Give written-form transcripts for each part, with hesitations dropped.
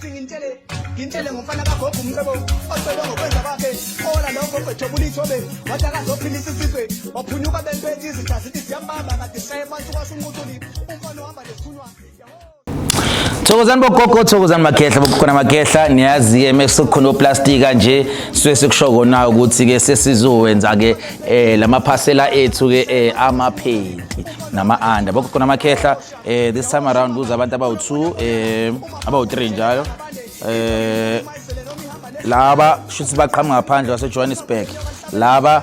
ngintshele ngomfana kagogo umcebo ocela ngokwenza bakhe ola lokho bejobula ithobe wathi akazophilisa isizwe waphunyuka bempethe izitha zithi siyambamba kade sayebantu kwasunqutuli umfana ohamba nethunywa. Thokozani bogogo, thokozani makhehla bokukhona makhehla. Niyazi-ke mesekukhona oplastika nje suke sekushoko nayo ukuthi-ke sesizowenza ke lamaphasela ethu-ke amaphenti nama-under bokukhona makhehla. This time around kuza abantu abawu-2 abawu-3 njalo laba shuthi baqhamuka ngaphandle waseJohannesburg laba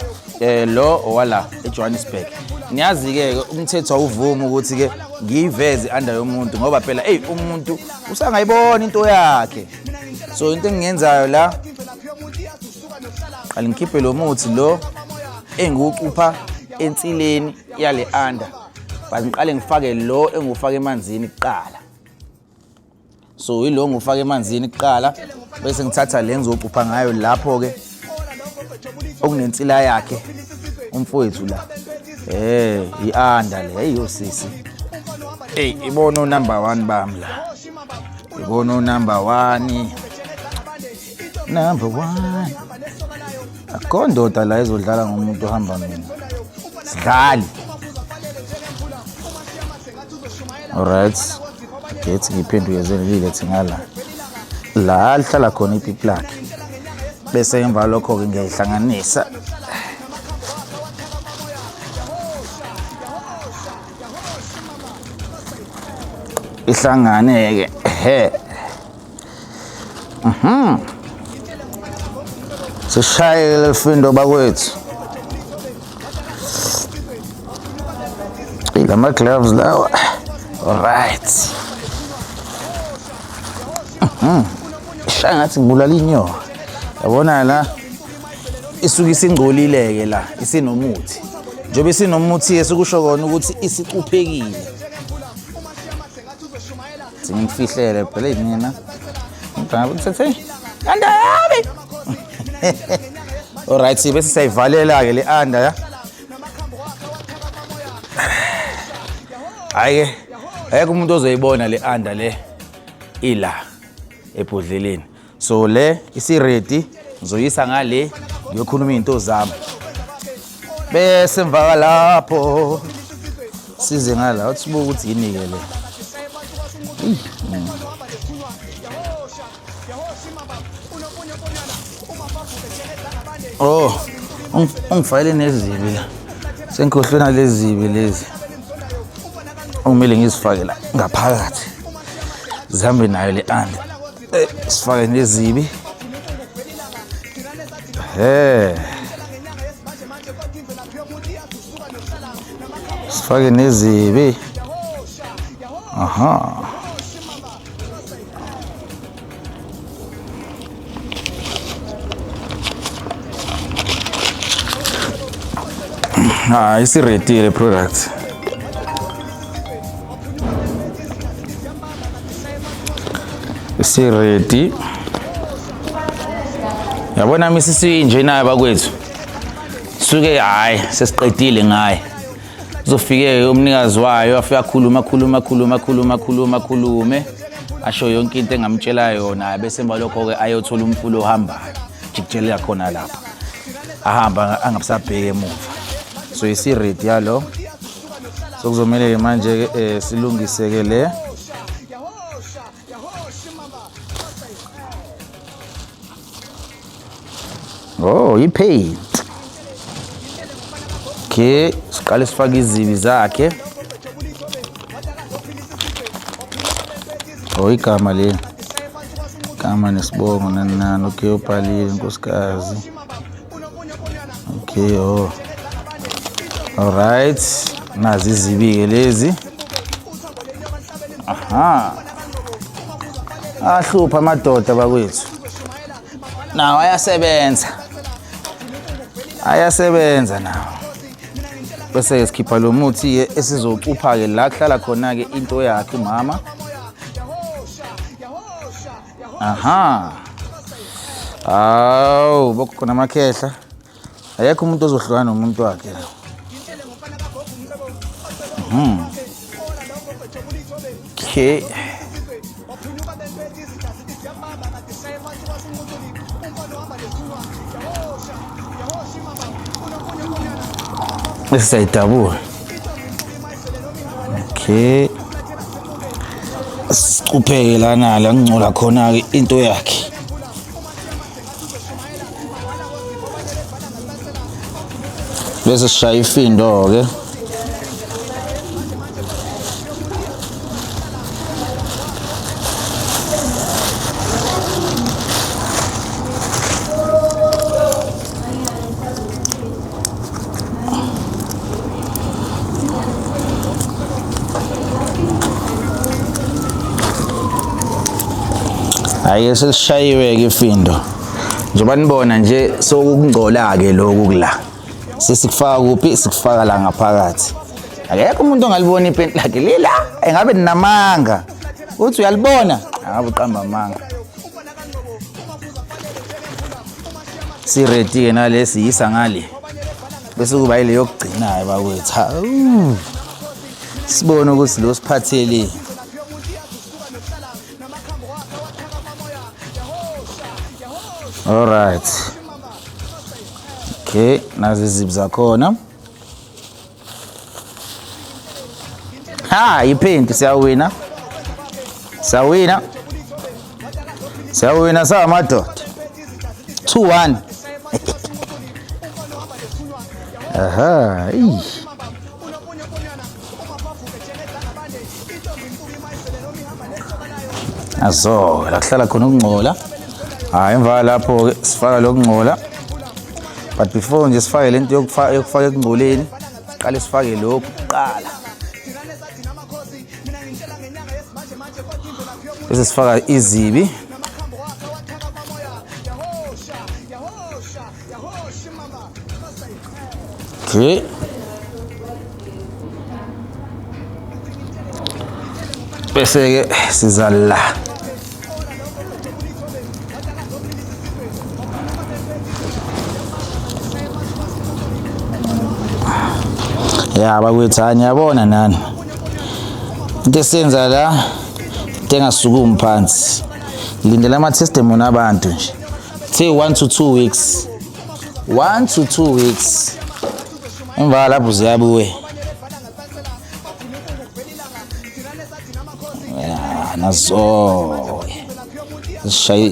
lo wala eJohannesburg. Niyazi-ke umthetho awuvumi ukuthi-ke ngiyiveze under yomuntu ngoba phela umuntu usangayibona into yakhe. So into engiyenzayo la alingikhiphe lo muthi lo engiwucupha ensileni yale under but ngiqale ngifake lo engufaka emanzini kuqala. So yilo ngufaka emanzini kuqala bese ngithatha le ngizocupha ngayo lapho-ke okunensila yakhe umfowethu la i-under le ayiyo sisi. Ibona number 1 bami la. Ibona number 1. Number 1. Akondoda la izodlala ngomuntu ohamba mina. Sidlali. Alright. Ngithi ngiphendukeze lilethe ngala. La lihlala khona ipipi lakhe. Bese emva lokho ke ngiyayihlanganisa. Ihlangane ke sishaye lefindo bakwethu ilama gloves lawa. Alright. Shaya ngathi ngibulala inyo. Yabona la isuke isingcolileke la isinomuthi. Njobe isinomuthi esikusho kona ukuthi isicuphekile. Ngimfihlele phela mina ngicabanga ukuthi andabi. Alright, bese siyayivalela ke le under ya. Ayeke umuntu ozoyibona le under le ila ebhodleleni. So le isi ready ngizoyisa ngale ngiyokhuluma izinto zami. Bese mvaka lapho size ngala uthi buka ukuthi yini ke le. Ungifayele nezibi la. Senkhohlwana lezibi lezi. Ungimele ngizifake la ngaphakathi. Zihambe nayo le under. Sifake nezibi. Sifake nezibi. Aha. Isi ready le product. Isi ready. Yabona misisi nje nayo bakwethu. Suke hayi sesiqedile ngaye. Uzofike umnikazi wayo afika khulume. Asho yonke into engamtshela yona bese emva lokho ke ayothola umfulo ohambayo. Jikjelela khona lapha. Ahamba angabisabheke emuva. So isi ready yalo. So kuzomela manje ke silungise ke le. Ipaint. Okay, siqale sifake izibi zakhe. Igama le. Igama nesibongo nanani. Okay, ubhalile nkosikazi. Okay, Alright. Nazi izibi ke lezi. Aha. Ahlupha amadoda bakwethu. Nawo ayasebenza nawo. Bese sikhipha lo muthi ke esizocupha ke la kuhlala khona ke into yakhe umama. Aha. Bokukhona makhehla. Ayekho umuntu ozohlukana nomuntu wakhe la. Okay. bese siyayidabula. Okay, sicupheke lana la ngcola khona-ke into yakhe. Bese sishaya ifindo-ke. Hhayi-ke selishayiwe-ke ifindo. Njengoba nibona nje sokungcola-ke lokhu kula. Sesikufaka kuphi? Sikufaka la ngaphakathi. Akekho umuntu ongalibona ipenti lakhe lila. Engabe ninamanga. Uthi uyalibona? Angabe uqamba amanga. Si-ready-ke nalesi yisa ngale. Bese kuba yile yokugcina-ke bakwethu. Sibone ukuthi lo siphathele. All right. Okay, nazi iziphi zakhona. Ha, iphenti siyawina. Siyawina. Siyawina samadoda. 2-1. Aha, azo, la kuhlala khona ukungcola. Hayi emva lapho-ke sifaka lokungcola. But before nje sifake lento yokufaka ekungcoleni, siqale sifake lokhu kuqala. Bese sifaka izibi. Okay. Bese-ke siza la. Ya bakwethu ngiyabona nani. Into esenza la into engasukumi phansi. Lindela ama-testimony abantu nje. Say 1 to 2 weeks. 1 to 2 weeks. Emva lapho ziyabuye. Nazo.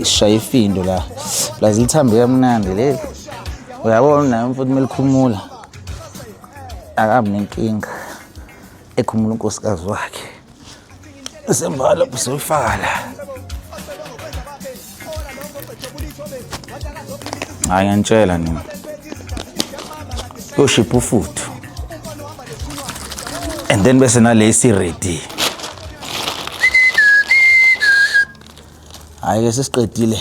Shaya ifindo la. La zilithambe kamnandi leli. Uyabona nayo mfowethu melikhumula. Akabi nenkinga ekhumula unkosikazi wakhe. Esemva lapho soyifaka la. Hayi ngiyantshela nini. Yoshipha ufuthu. And then bese nale isi-ready. Hayi ke sesiqedile.